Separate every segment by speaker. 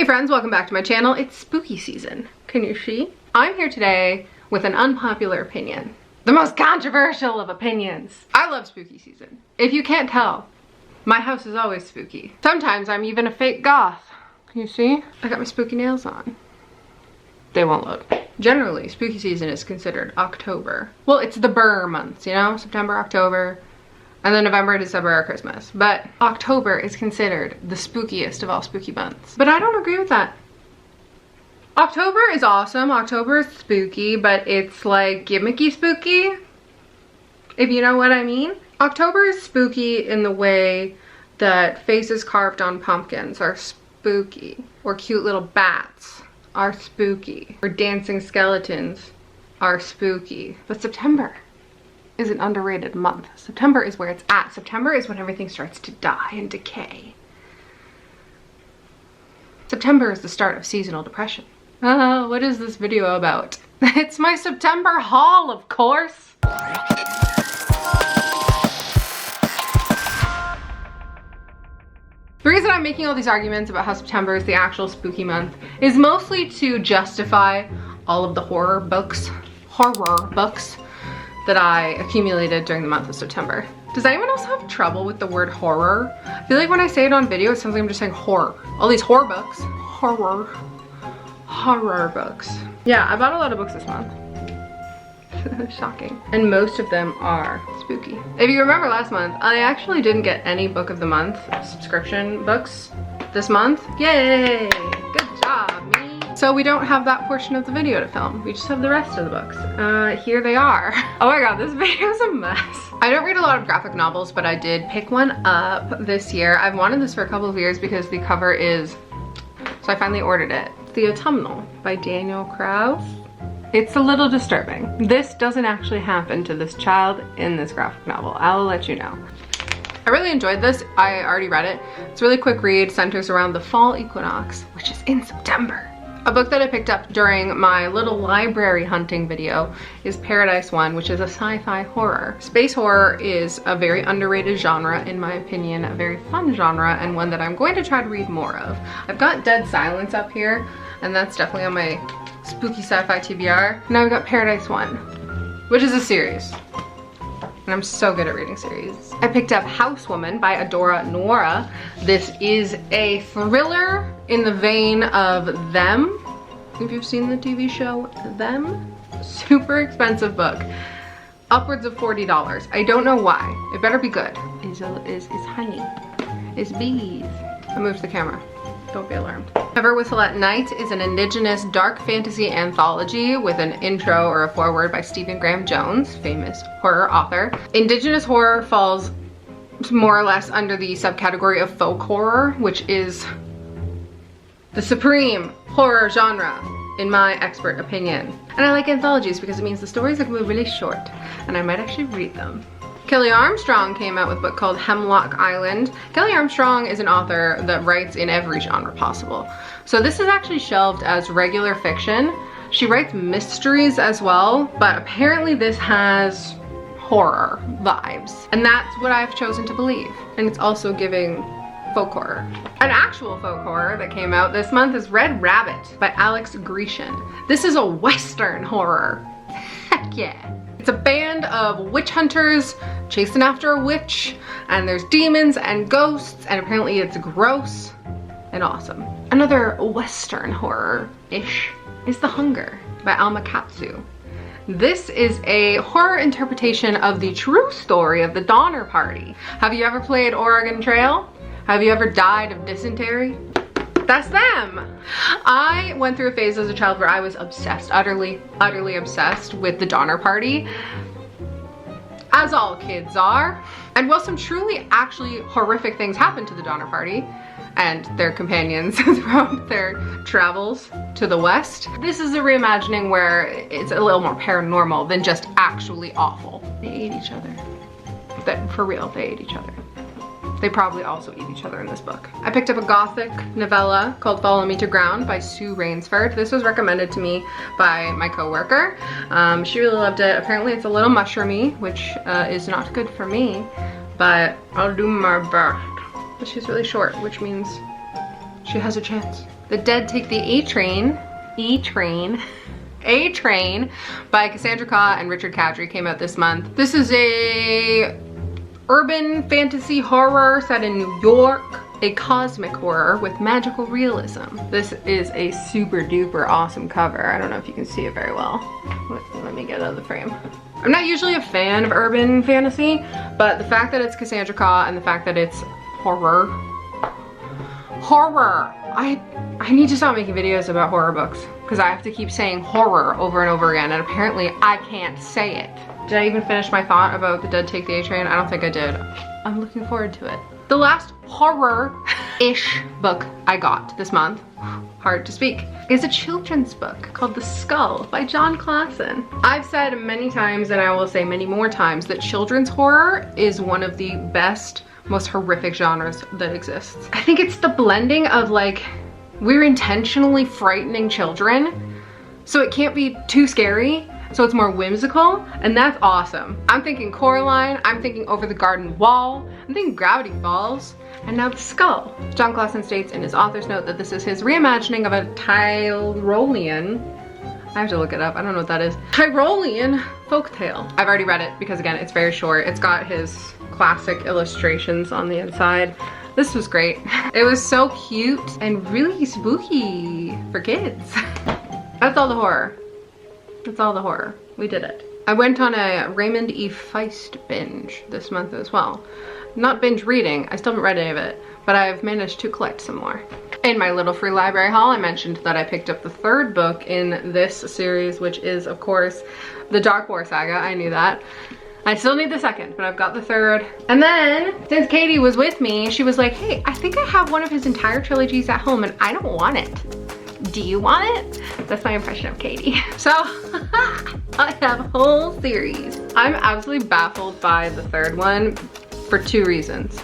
Speaker 1: Hey friends, welcome back to my channel. It's spooky season. Can you see? I'm here today with an unpopular opinion. The most controversial of opinions. I love spooky season. If you can't tell, my house is always spooky. Sometimes I'm even a fake goth. You see? I got my spooky nails on. They won't load. Generally, spooky season is considered October. Well, it's the Burr months, you know? September, October, and then November, December are Christmas. But October is considered the spookiest of all spooky months. But I don't agree with that. October is awesome. October is spooky, but it's like gimmicky spooky, if you know what I mean. October is spooky in the way that faces carved on pumpkins are spooky, or cute little bats are spooky, or dancing skeletons are spooky. But September is an underrated month. September is where it's at. September is when everything starts to die and decay. September is the start of seasonal depression. What is this video about? It's my September haul, of course. The reason I'm making all these arguments about how September is the actual spooky month is mostly to justify all of the horror books that I accumulated during the month of September. Does anyone else have trouble with the word horror? I feel like when I say it on video, it sounds like I'm just saying horror. All these horror books. Horror books. Yeah, I bought a lot of books this month. Shocking. And most of them are spooky. If you remember last month, I actually didn't get any book of the month subscription books this month. Yay! Good job, me. So we don't have that portion of the video to film. We just have the rest of the books. Here they are. Oh my god, this video is a mess. I don't read a lot of graphic novels, but I did pick one up this year. I've wanted this for a couple of years because the cover is, so I finally ordered it. The Autumnal by Daniel Kraus. It's a little disturbing. This doesn't actually happen to this child in this graphic novel. I'll let you know. I really enjoyed this. I already read it. It's a really quick read, centers around the fall equinox, which is in September. A book that I picked up during my little library hunting video is Paradise 1, which is a sci-fi horror. Space horror is a very underrated genre, in my opinion, a very fun genre, and one that I'm going to try to read more of. I've got Dead Silence up here, and that's definitely on my spooky sci-fi TBR. Now we've got Paradise 1, which is a series. And I'm so good at reading series. I picked up Housewoman by Adora Nora. This is a thriller in the vein of Them. If you've seen the TV show Them. Super expensive book. Upwards of $40. I don't know why. It better be good. Is honey. Is bees. I moved the camera. Don't be alarmed. Never Whistle at Night is an indigenous dark fantasy anthology with an intro or a foreword by Stephen Graham Jones, famous horror author. Indigenous horror falls more or less under the subcategory of folk horror, which is the supreme horror genre, in my expert opinion. And I like anthologies because it means the stories are really short, and I might actually read them. Kelly Armstrong came out with a book called Hemlock Island. Kelly Armstrong is an author that writes in every genre possible. So this is actually shelved as regular fiction. She writes mysteries as well, but apparently this has horror vibes. And that's what I've chosen to believe. And it's also giving folk horror. An actual folk horror that came out this month is Red Rabbit by Alex Grecian. This is a Western horror. Heck yeah. It's a band of witch hunters chasing after a witch, and there's demons and ghosts, and apparently it's gross and awesome. Another Western horror-ish is The Hunger by Alma Katsu. This is a horror interpretation of the true story of the Donner Party. Have you ever played Oregon Trail? Have you ever died of dysentery? That's them! I went through a phase as a child where I was obsessed, utterly obsessed with the Donner Party, as all kids are. And while some truly actually horrific things happened to the Donner Party and their companions throughout their travels to the West, this is a reimagining where it's a little more paranormal than just actually awful. They ate each other. For real, they ate each other. They probably also eat each other in this book. I picked up a gothic novella called Follow Me to Ground by Sue Rainsford. This was recommended to me by my coworker. She really loved it. Apparently it's a little mushroomy, which is not good for me, but I'll do my best. But she's really short, which means She has a chance. The Dead Take the A-Train by Cassandra Khaw and Richard Kadrey came out this month. This is a urban fantasy horror set in New York, a cosmic horror with magical realism. This is a super duper awesome cover. I don't know if you can see it very well. Let me get out of the frame. I'm not usually a fan of urban fantasy, but the fact that it's Cassandra Khaw and the fact that it's horror. I need to stop making videos about horror books because I have to keep saying horror over and over again, and apparently I can't say it. Did I even finish my thought about The Dead Take the A-Train? I don't think I did. I'm looking forward to it. The last horror-ish book I got this month, hard to speak, is a children's book called The Skull by John Clausen. I've said many times, and I will say many more times, that children's horror is one of the best, most horrific genres that exists. I think it's the blending of like, we're intentionally frightening children, so it can't be too scary, so it's more whimsical, and that's awesome. I'm thinking Coraline, I'm thinking Over the Garden Wall, I'm thinking Gravity Falls, and now The Skull. John Clausen states in his author's note that this is his reimagining of a Tyrolean, I have to look it up, I don't know what that is, Tyrolean folktale. I've already read it because again, it's very short. It's got his classic illustrations on the inside. This was great. It was so cute and really spooky for kids. That's all the horror. That's all the horror. We did it. I went on a Raymond E. Feist binge this month as well. Not binge reading, I still haven't read any of it, but I've managed to collect some more. In my little free library haul, I mentioned that I picked up the third book in this series, which is, of course, the Dark War Saga. I knew that. I still need the second, but I've got the third. And then, since Katie was with me, she was like, hey, I think I have one of his entire trilogies at home and I don't want it. Do you want it? That's my impression of Katie. So, I have a whole series. I'm absolutely baffled by the third one for two reasons.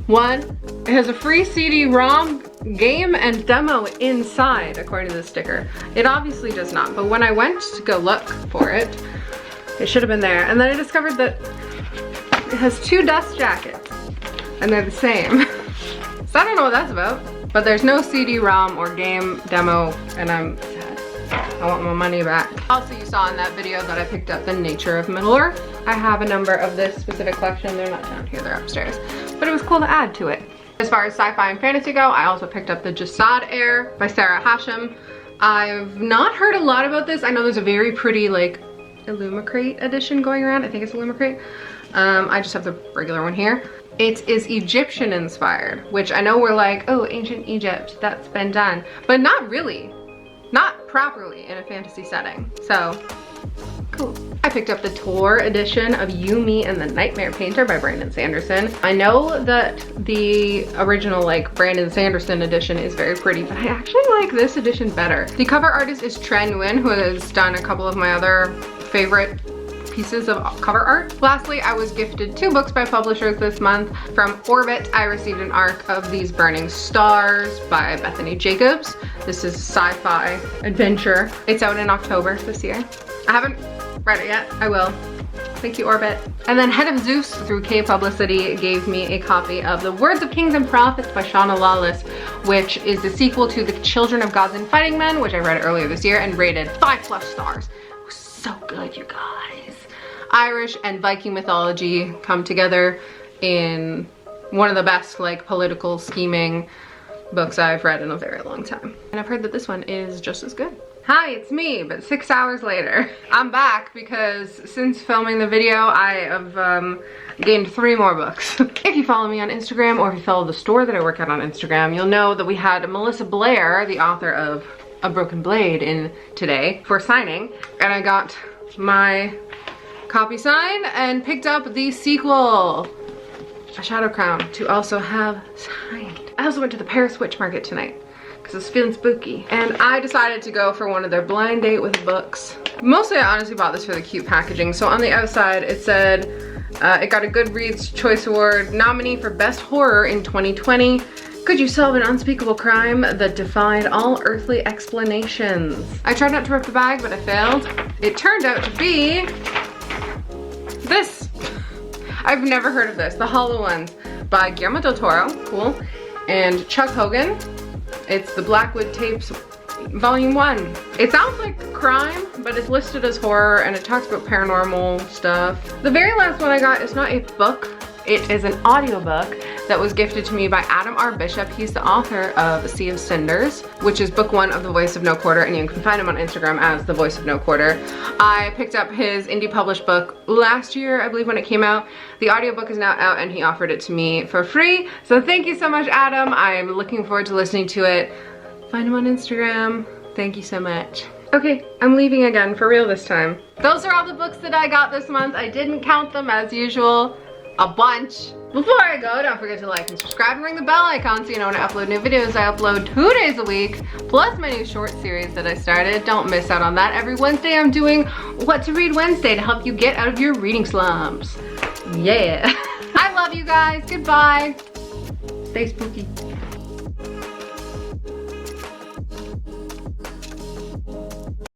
Speaker 1: One, it has a free CD-ROM game and demo inside, according to the sticker. It obviously does not, but when I went to go look for it, it should have been there. And then I discovered that it has two dust jackets and they're the same. So I don't know what that's about, but there's no CD-ROM or game demo and I'm sad. I want my money back. Also, you saw in that video that I picked up The Nature of Middle-earth. I have a number of this specific collection. They're not down here, they're upstairs. But it was cool to add to it. As far as sci-fi and fantasy go, I also picked up The Jasad Heir by Sarah Hashem. I've not heard a lot about this. I know there's a very pretty like Illumicrate edition going around. I think it's Illumicrate. I just have the regular one here. It is Egyptian inspired, which I know we're like, oh, ancient Egypt, that's been done. But not really. Not properly in a fantasy setting. So, cool. I picked up the Tor edition of You, Me, and the Nightmare Painter by Brandon Sanderson. I know that the original like Brandon Sanderson edition is very pretty, but I actually like this edition better. The cover artist is Tren Nguyen, who has done a couple of my other favorite pieces of cover art. Lastly, I was gifted 2 books by publishers this month. From Orbit, I received an arc of These Burning Stars by Bethany Jacobs. This is a sci-fi adventure. It's out in October this year. I haven't read it yet. I will. Thank you, Orbit. And then Head of Zeus through K Publicity gave me a copy of The Words of Kings and Prophets by Shauna Lawless, which is the sequel to The Children of Gods and Fighting Men, which I read earlier this year and rated 5+ stars. It was so good, you guys. Irish and Viking mythology come together in one of the best like political scheming books I've read in a very long time. And I've heard that this one is just as good. Hi, it's me, but 6 hours later. I'm back because since filming the video, I have gained 3 more books. If you follow me on Instagram or if you follow the store that I work at on Instagram, you'll know that we had Melissa Blair, the author of A Broken Blade, in today for signing. And I got my copy signed and picked up the sequel, A Shadow Crown, to also have signed. I also went to the Paris Witch Market tonight because I was feeling spooky. And I decided to go for one of their blind date with books. Mostly I honestly bought this for the cute packaging. So on the outside it said, it got a Goodreads Choice Award nominee for Best Horror in 2020. Could you solve an unspeakable crime that defied all earthly explanations? I tried not to rip the bag, but I failed. It turned out to be this. I've never heard of this. The Hollow Ones by Guillermo del Toro, cool, and Chuck Hogan. It's the Blackwood Tapes Volume 1. It sounds like crime, but it's listed as horror and it talks about paranormal stuff. The very last one I got is not a book. It is an audiobook that was gifted to me by Adam R. Bishop. He's the author of A Sea of Cinders, which is book 1 of The Voice of No Quarter, and you can find him on Instagram as The Voice of No Quarter. I picked up his indie published book last year, I believe, when it came out. The audiobook is now out and he offered it to me for free. So thank you so much, Adam. I'm looking forward to listening to it. Find him on Instagram. Thank you so much. Okay, I'm leaving again, for real this time. Those are all the books that I got this month. I didn't count them as usual. A bunch. Before I go, don't forget to like and subscribe and ring the bell icon so you know when I upload new videos. I upload 2 days a week, plus my new short series that I started. Don't miss out on that. Every Wednesday I'm doing What to Read Wednesday to help you get out of your reading slumps. Yeah. I love you guys. Goodbye. Stay spooky.